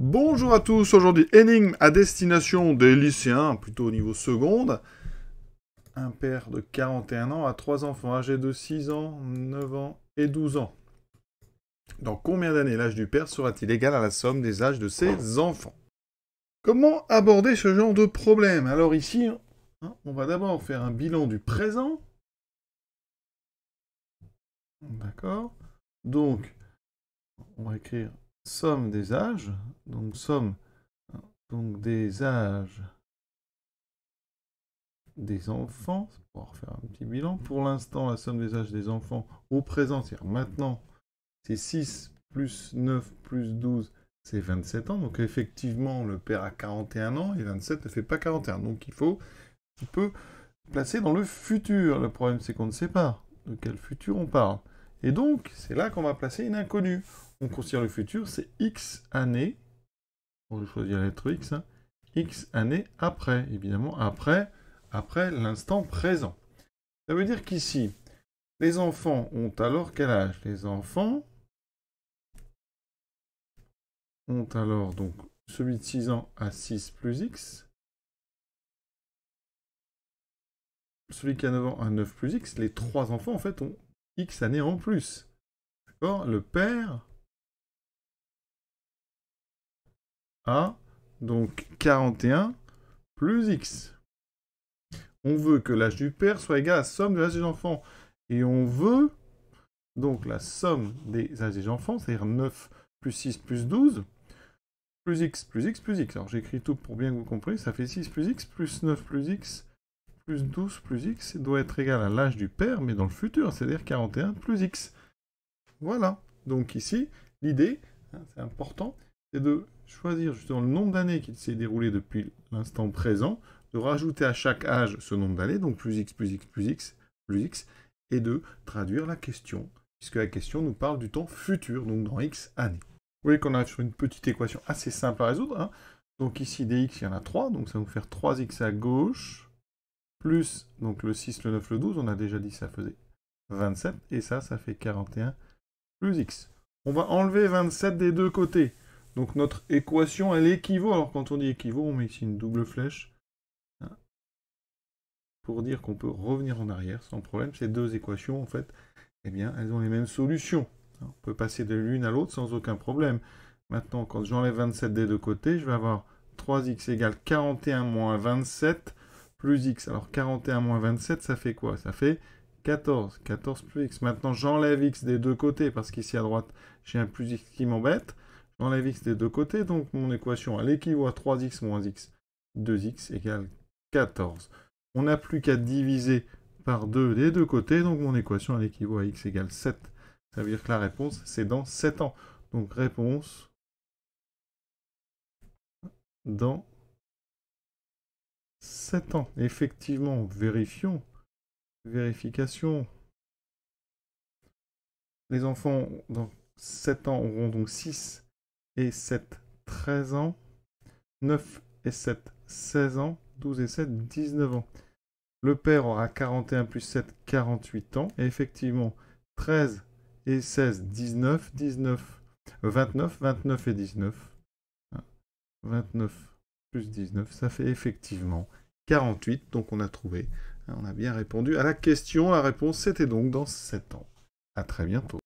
Bonjour à tous, aujourd'hui énigme à destination des lycéens, plutôt au niveau seconde. Un père de 41 ans a 3 enfants âgés de 6 ans, 9 ans et 12 ans. Dans combien d'années l'âge du père sera-t-il égal à la somme des âges de ses enfants? Comment aborder ce genre de problème? Alors ici, on va d'abord faire un bilan du présent. D'accord. Donc, on va écrire somme des âges. Donc, somme des âges des enfants, on va refaire un petit bilan. Pour l'instant, la somme des âges des enfants au présent, c'est-à-dire maintenant, c'est 6 plus 9 plus 12, c'est 27 ans. Donc effectivement, le père a 41 ans et 27 ne fait pas 41. Donc il faut un peu placer dans le futur. Le problème, c'est qu'on ne sait pas de quel futur on parle. Et donc, c'est là qu'on va placer une inconnue. On considère le futur, c'est X années. On va choisir la lettre X. X années après. Évidemment, après l'instant présent. Ça veut dire qu'ici, les enfants ont alors quel âge? Les enfants ont alors, donc, celui de 6 ans a 6 plus X. Celui qui a 9 ans a 9 plus X. Les 3 enfants, en fait, ont X années en plus. D'accord? Le père a donc 41 plus X. On veut que l'âge du père soit égal à la somme de l'âge des enfants. Et on veut donc la somme des âges des enfants, c'est-à-dire 9 plus 6 plus 12, plus x plus x plus x. Alors j'écris tout pour bien que vous compreniez, ça fait 6 plus x plus 9 plus x plus 12 plus x doit être égal à l'âge du père, mais dans le futur, c'est-à-dire 41 plus x. Voilà. Donc ici, l'idée, c'est important, c'est de choisir justement le nombre d'années qui s'est déroulé depuis l'instant présent, de rajouter à chaque âge ce nombre d'années, donc plus x plus x plus x plus x, et de traduire la question, puisque la question nous parle du temps futur, donc dans x années. Vous voyez qu'on arrive sur une petite équation assez simple à résoudre. Donc ici, dx, il y en a 3, donc ça va nous faire 3x à gauche, plus donc le 6, le 9, le 12, on a déjà dit ça faisait 27, et ça fait 41 plus x. On va enlever 27 des deux côtés. Donc notre équation, elle équivaut. Alors quand on dit équivaut, on met ici une double flèche pour dire qu'on peut revenir en arrière sans problème. Ces deux équations, en fait, eh bien, elles ont les mêmes solutions. On peut passer de l'une à l'autre sans aucun problème. Maintenant, quand j'enlève 27 des deux côtés, je vais avoir 3x égale 41 moins 27 plus x. Alors 41 moins 27, ça fait quoi? Ça fait 14. 14 plus x. Maintenant, j'enlève x des deux côtés, parce qu'ici à droite, j'ai un plus x qui m'embête. J'enlève x des deux côtés, donc mon équation, elle équivaut à 3x moins x. 2x égale 14. On n'a plus qu'à diviser par 2 des deux côtés, donc mon équation, elle équivaut à x égale 7. Ça veut dire que la réponse, c'est dans 7 ans. Donc réponse dans 7 ans. Effectivement, vérifions. Vérification. Les enfants, dans 7 ans, auront donc 6 et 7, 13 ans. 9 et 7, 16 ans. 12 et 7, 19 ans. Le père aura 41 plus 7, 48 ans. Et effectivement, 13 et 16, 19. 29. 29 et 19. 29 plus 19, ça fait effectivement 48. Donc on a trouvé, on a bien répondu à la question. La réponse, c'était donc dans 7 ans. À très bientôt.